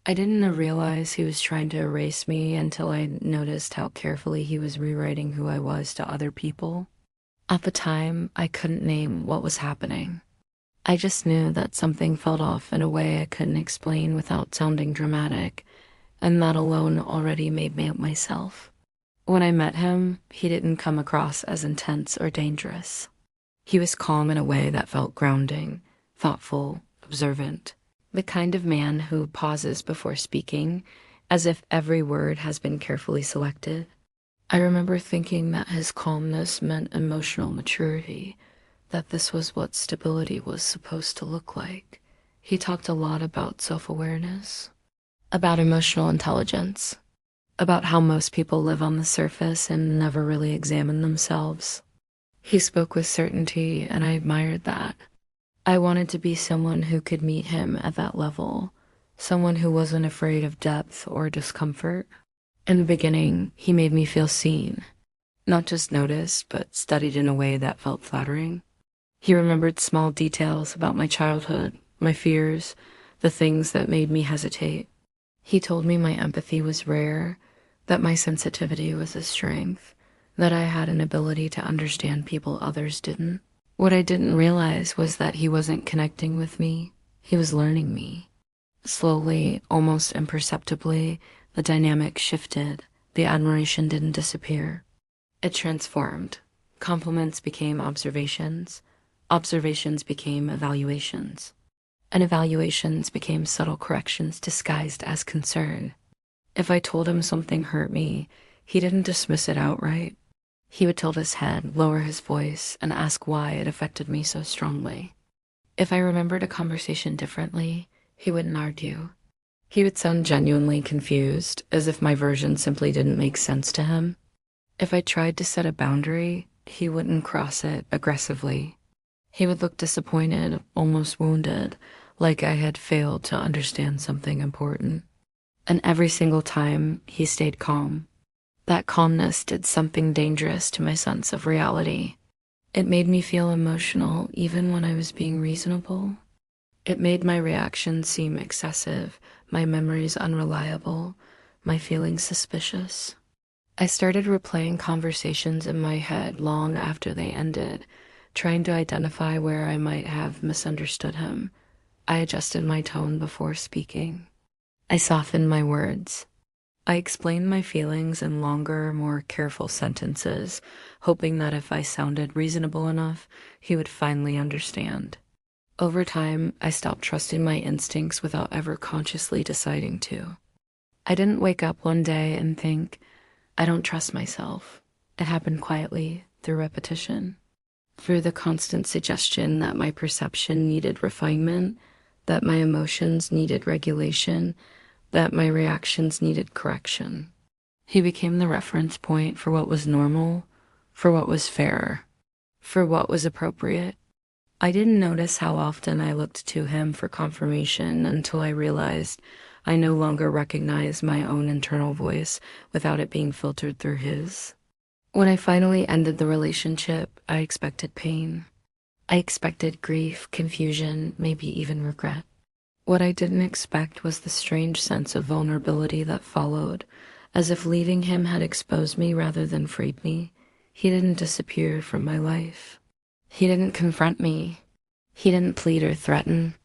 I didn't realize he was trying to erase me until I noticed how carefully he was rewriting who I was to other people. At the time, I couldn't name what was happening. I just knew that something felt off in a way I couldn't explain without sounding dramatic, and that alone already made me up myself. When I met him, he didn't come across as intense or dangerous. He was calm in a way that felt grounding, thoughtful, observant. The kind of man who pauses before speaking, as if every word has been carefully selected. I remember thinking that his calmness meant emotional maturity, that this was what stability was supposed to look like. He talked a lot about self-awareness, about emotional intelligence, about how most people live on the surface and never really examine themselves. He spoke with certainty, and I admired that. I wanted to be someone who could meet him at that level, someone who wasn't afraid of depth or discomfort. In the beginning, he made me feel seen, not just noticed, but studied in a way that felt flattering. He remembered small details about my childhood, my fears, the things that made me hesitate. He told me my empathy was rare, that my sensitivity was a strength, that I had an ability to understand people others didn't. What I didn't realize was that he wasn't connecting with me, he was learning me. Slowly, almost imperceptibly, the dynamic shifted, the admiration didn't disappear. It transformed. Compliments became observations, observations became evaluations, and evaluations became subtle corrections disguised as concern. If I told him something hurt me, he didn't dismiss it outright. He would tilt his head, lower his voice, and ask why it affected me so strongly. If I remembered a conversation differently, he wouldn't argue. He would sound genuinely confused, as if my version simply didn't make sense to him. If I tried to set a boundary, he wouldn't cross it aggressively. He would look disappointed, almost wounded, like I had failed to understand something important. And every single time, he stayed calm. That calmness did something dangerous to my sense of reality. It made me feel emotional even when I was being reasonable. It made my reactions seem excessive, my memories unreliable, my feelings suspicious. I started replaying conversations in my head long after they ended, trying to identify where I might have misunderstood him. I adjusted my tone before speaking. I softened my words. I explained my feelings in longer, more careful sentences, hoping that if I sounded reasonable enough, he would finally understand. Over time, I stopped trusting my instincts without ever consciously deciding to. I didn't wake up one day and think, I don't trust myself. It happened quietly, through repetition, through the constant suggestion that my perception needed refinement, that my emotions needed regulation, that my reactions needed correction. He became the reference point for what was normal, for what was fair, for what was appropriate. I didn't notice how often I looked to him for confirmation until I realized I no longer recognized my own internal voice without it being filtered through his. When I finally ended the relationship, I expected pain. I expected grief, confusion, maybe even regret. What I didn't expect was the strange sense of vulnerability that followed, as if leaving him had exposed me rather than freed me. He didn't disappear from my life. He didn't confront me. He didn't plead or threaten.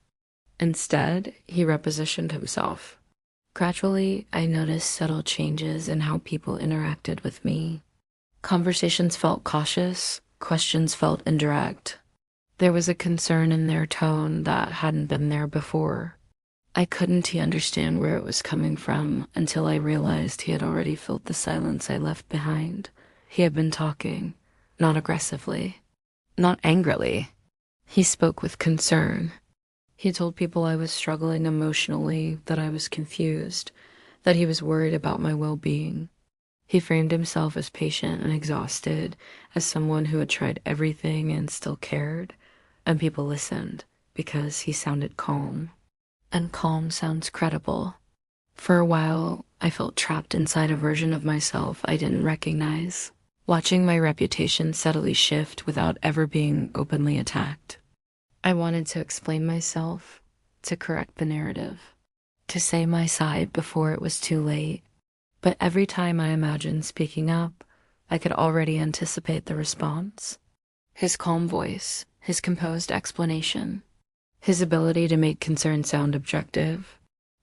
Instead, he repositioned himself. Gradually, I noticed subtle changes in how people interacted with me. Conversations felt cautious, questions felt indirect. There was a concern in their tone that hadn't been there before. I couldn't understand where it was coming from until I realized he had already filled the silence I left behind. He had been talking, not aggressively, not angrily. He spoke with concern. He told people I was struggling emotionally, that I was confused, that he was worried about my well-being. He framed himself as patient and exhausted, as someone who had tried everything and still cared. And people listened because he sounded calm. And calm sounds credible. For a while, I felt trapped inside a version of myself I didn't recognize, watching my reputation steadily shift without ever being openly attacked. I wanted to explain myself, to correct the narrative. to say my side before it was too late. But every time I imagined speaking up, I could already anticipate the response. His calm voice, his composed explanation, his ability to make concern sound objective.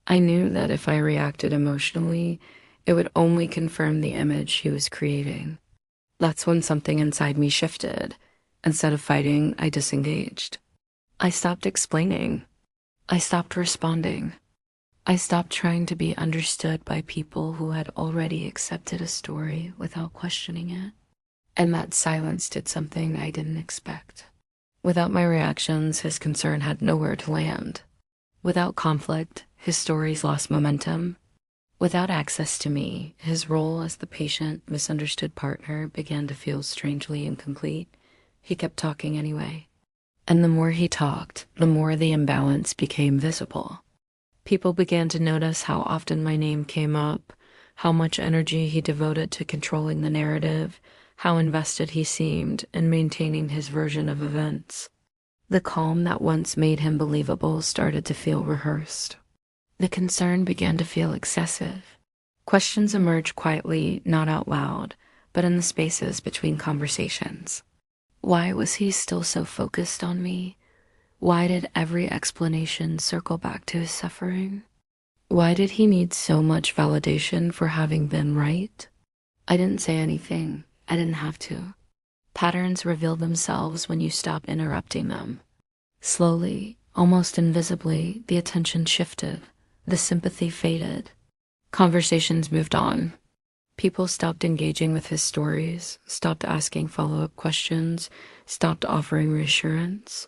I knew that if I reacted emotionally, it would only confirm the image he was creating. That's when something inside me shifted. Instead of fighting, I disengaged. I stopped explaining. I stopped responding. I stopped trying to be understood by people who had already accepted a story without questioning it. And that silence did something I didn't expect. Without my reactions, his concern had nowhere to land. Without conflict, his stories lost momentum. Without access to me, his role as the patient, misunderstood partner began to feel strangely incomplete. He kept talking anyway. And the more he talked, the more the imbalance became visible. People began to notice how often my name came up, how much energy he devoted to controlling the narrative, how invested he seemed in maintaining his version of events. The calm that once made him believable started to feel rehearsed. The concern began to feel excessive. Questions emerged quietly, not out loud, but in the spaces between conversations. Why was he still so focused on me? Why did every explanation circle back to his suffering? Why did he need so much validation for having been right? I didn't say anything. I didn't have to. Patterns reveal themselves when you stop interrupting them. Slowly, almost invisibly, the attention shifted. The sympathy faded. Conversations moved on. People stopped engaging with his stories, stopped asking follow-up questions, stopped offering reassurance.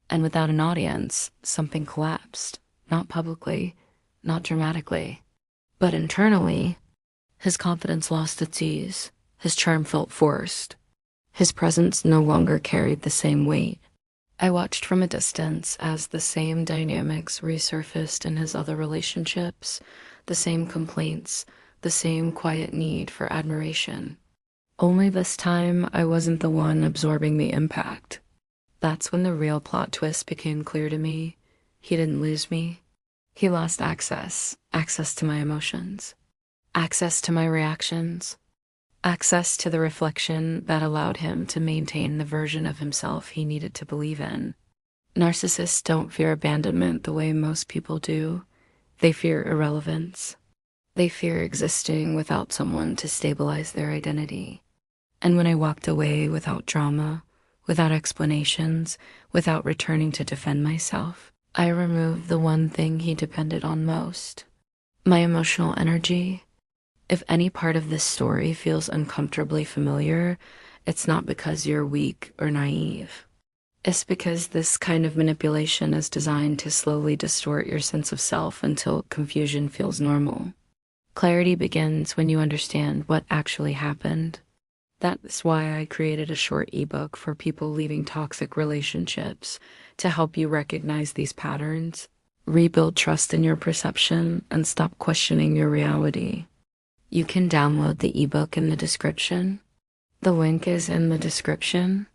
And without an audience, something collapsed. Not publicly, not dramatically, but internally. His confidence lost its ease. His charm felt forced. His presence no longer carried the same weight. I watched from a distance as the same dynamics resurfaced in his other relationships, the same complaints, the same quiet need for admiration. Only this time, I wasn't the one absorbing the impact. That's when the real plot twist became clear to me. He didn't lose me. He lost access to my emotions, access to my reactions, access to the reflection that allowed him to maintain the version of himself he needed to believe in. Narcissists don't fear abandonment the way most people do. They fear irrelevance. They fear existing without someone to stabilize their identity. And when I walked away without drama, without explanations, without returning to defend myself, I removed the one thing he depended on most: my emotional energy. If any part of this story feels uncomfortably familiar, it's not because you're weak or naive. It's because this kind of manipulation is designed to slowly distort your sense of self until confusion feels normal. Clarity begins when you understand what actually happened. That's why I created a short ebook for people leaving toxic relationships to help you recognize these patterns, rebuild trust in your perception, and stop questioning your reality. You can download the ebook in the description. The link is in the description.